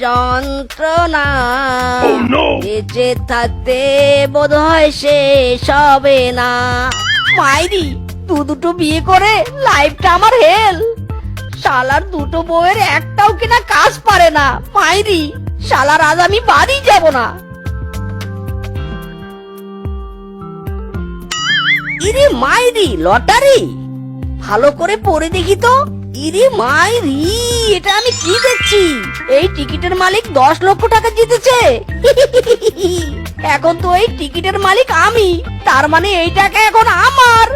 যন্ত্রণা বেঁচে থাকতে বোধ হয় শেষ হবে না। মাইরি, দুটো বিয়ে করে লাইফটা আমার হেল। শালার দুটো বউয়ের একটাও কিনা কাজ পারে না। মাইরি, শালার আজ আমি বাড়ি যাব না। ইরে মাইরি, লটারি ভালো করে পড়ে দেখি তো। ইরে মাইরি, এটা আমি কি দেখছি? এই টিকিটের মালিক 10 লক্ষ টাকা জিতেছে। এখন তো এই টিকিটের মালিক আমি, তার মানে এই টাকা এখন আমার।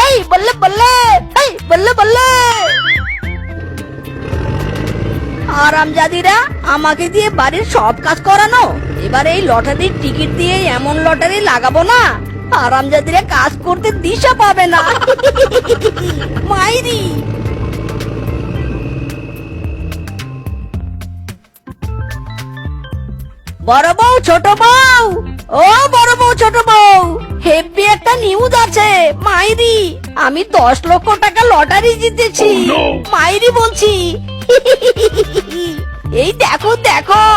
এই বললে বললে, এই বললে বললে। আরামজাদিরা, আমাকে দিয়ে বাড়ির সব কাজ করানো, এবার এই লটারির টিকিট দিয়ে এমন লটারি লাগাবো না আরামজাদিরা কাজ করতে দিশা পাবে না। মাইরি, বড় বউ ছোট বউ, ও বড় বউ ছোট বউ, হেব্বি একটা নিউজ আছে। মাইরি, আমি 10 লক্ষ টাকা লটারি জিতেছি। মাইরি বলছি। এই দেখো দেখো।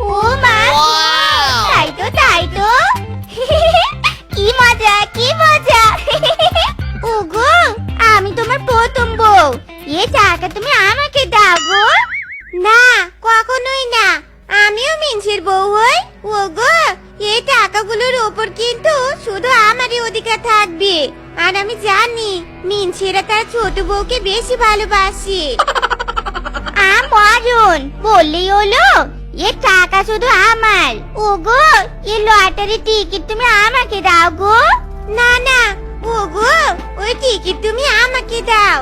ও মা, তাই তো তাই তো। কি মজা কি মজা। ওগো, আমি তোমার প্রথম বউ, এ টাকা তুমি আমাকে দাও গো। না, কখনোই না, আমিও মিনসের বউ হই। ওগো, এই টাকাগুলোর উপর কিন্তু শুধু আমারই অধিকার থাকবে। আর আমি জানি মিনসেরা তার ছোট বউকে বেশি ভালোবাসে। মরণ বললেই হলো, এ টাকা শুধু আমার। ওগো, এই লটারি টিকিট তুমি আমাকে দাও গো। না না, ওগো, ওই টিকিট তুমি আমাকে দাও।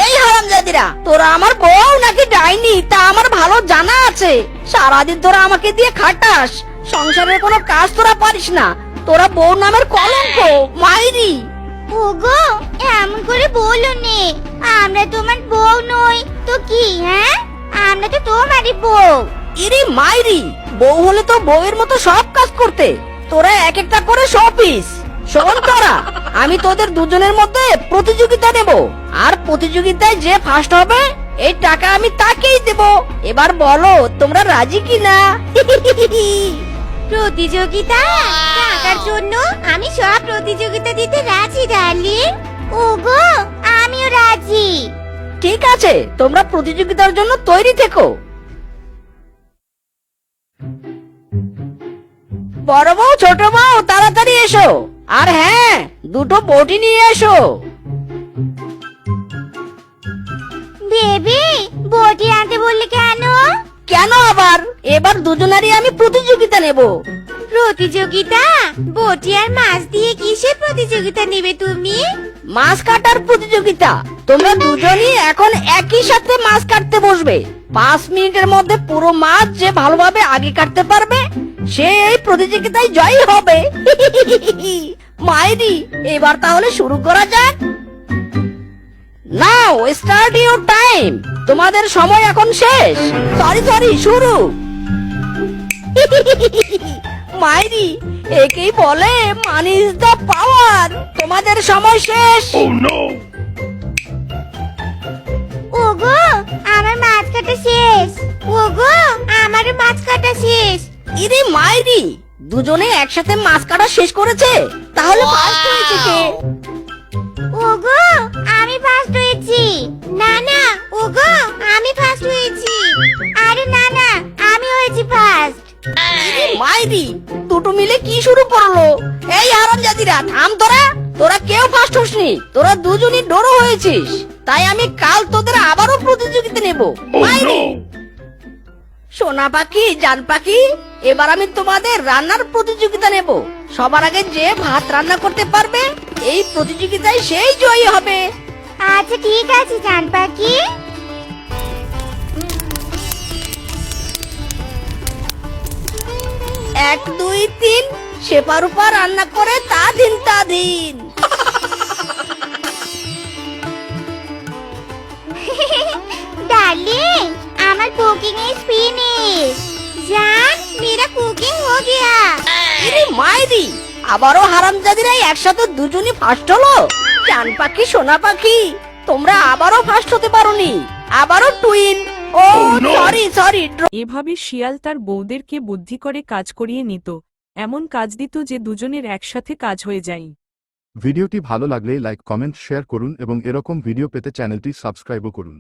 এই হারামজাদিরা, তোরা আমার বউ নাকি ডাইনি তা আমার ভালো জানা আছে। সারাদিন তোরা আমাকে দিয়ে খাটাস, সংসারের কোনো কাজ তোরা পারিস না। তোরা বউ নামের কলঙ্ক। মাইরি, ওগো, এমন করে বলো নে, আমরা তোমার বউ নই তো কি? হ্যাঁ, আমরা তো তোমারই বউ। ইরে মাইরি, বউ হলে তো বউয়ের মতো সব কাজ করতে। তোরা এক একটা করে শোপিস। শোন তোরা, আমি তোদের দুজনের মধ্যে প্রতিযোগিতা নেব, আর প্রতিযোগিতায় যে ফার্স্ট হবে এই টাকা আমি তাকেই দেব। এবার বলো তোমরা রাজি কিনা? প্রতিযোগিতা? টাকার জন্য আমি সব প্রতিযোগিতা দিতে রাজি ডার্লিং। ওগো, আমিও রাজি। ঠিক আছে, তোমরা প্রতিযোগিতার জন্য তৈরি থেকো। বড় বউ ছোট বউ তাড়াতাড়ি এসো, আর হ্যাঁ, দুটো বটি নিয়ে এসো। বেবি, বটি আনতে বললে কেন? কেন আবার? এবার দুজনারই আমি প্রতিযোগিতা নেব। প্রতিযোগিতা? বটি আর মাছ দিয়ে কিসের প্রতিযোগিতা নেবে তুমি? মাছ কাটার প্রতিযোগিতা। তোমরা দুজনই এখন একই সাথে মাছ কাটতে বসবে। 5 মিনিটের মধ্যে পুরো মাছ যে ভালোভাবে আগে কাটতে পারবে সে এই প্রতিযোগিতায় জয়ী হবে। মাইরি, এবার তাহলে শুরু করা যাক। নাও স্টার্ট ইউর টাইম। তোমাদের সময় এখন শেষ। সরি, শুরু। মাইরি, একেই বলে মানি ইজ দ্য পাওয়ার। তোমাদের সময় শেষ। ওগো, আমার মাছ কাটা শেষ। ওগো, আমারও মাছ কাটা শেষ। ইরে মাইরি, দুজনে একসাথে মাছ কাটা শেষ করেছে। তাহলে ফার্স্ট হয়েছে কে? ওগো, আমি ফার্স্ট হয়েছি। না না, ওগো, আমি ফার্স্ট হয়েছি। আরে না না, আমি হয়েছি ফার্স্ট। ইরে মাইরি, দুটো মিলে কি শুরু করলো? এই হারামজাদিরা, থাম তোরা। তোরা কেউ ফার্স্ট হসনি, তোরা দুজনই ডোরো হয়েছিস। তাই আমি কাল তোদের আবারও প্রতিযোগিতা নেব। মাইরি, সোনা পাখি, জান পাখি, এবার আমি তোমাদের রান্নার প্রতিযোগিতা নেব। সবার আগে যে ভাত রান্না করতে পারবে এই প্রতিযোগিতায় সেই জয়ী হবে। আচ্ছা ঠিক আছে জান পাখি। 1 2 3 সেপারুপা রান্না করে তা দিন। डार्लिंग, আমার कुकिंग इज फिनिश। जान, मेरा कुकिंग हो गया। ইরে মাইরি, আবারও হারামজাদিরা একসাথে দুজনই ফার্স্ট হলো। জান পাখি, সোনা পাখি, তোমরা আবারও ফার্স্ট হতে পারোনি। আবারও টুইন। ও সরি সরি। এভাবে শিয়াল তার বউদেরকে বুদ্ধি করে কাজ করিয়ে নিত, এমন কাজ দিত যে দুজনের একসাথে কাজ হয়ে যায়। ভিডিওটি ভালো লাগলে লাইক কমেন্ট শেয়ার করুন এবং এরকম ভিডিও পেতে চ্যানেলটি সাবস্ক্রাইবও করুন।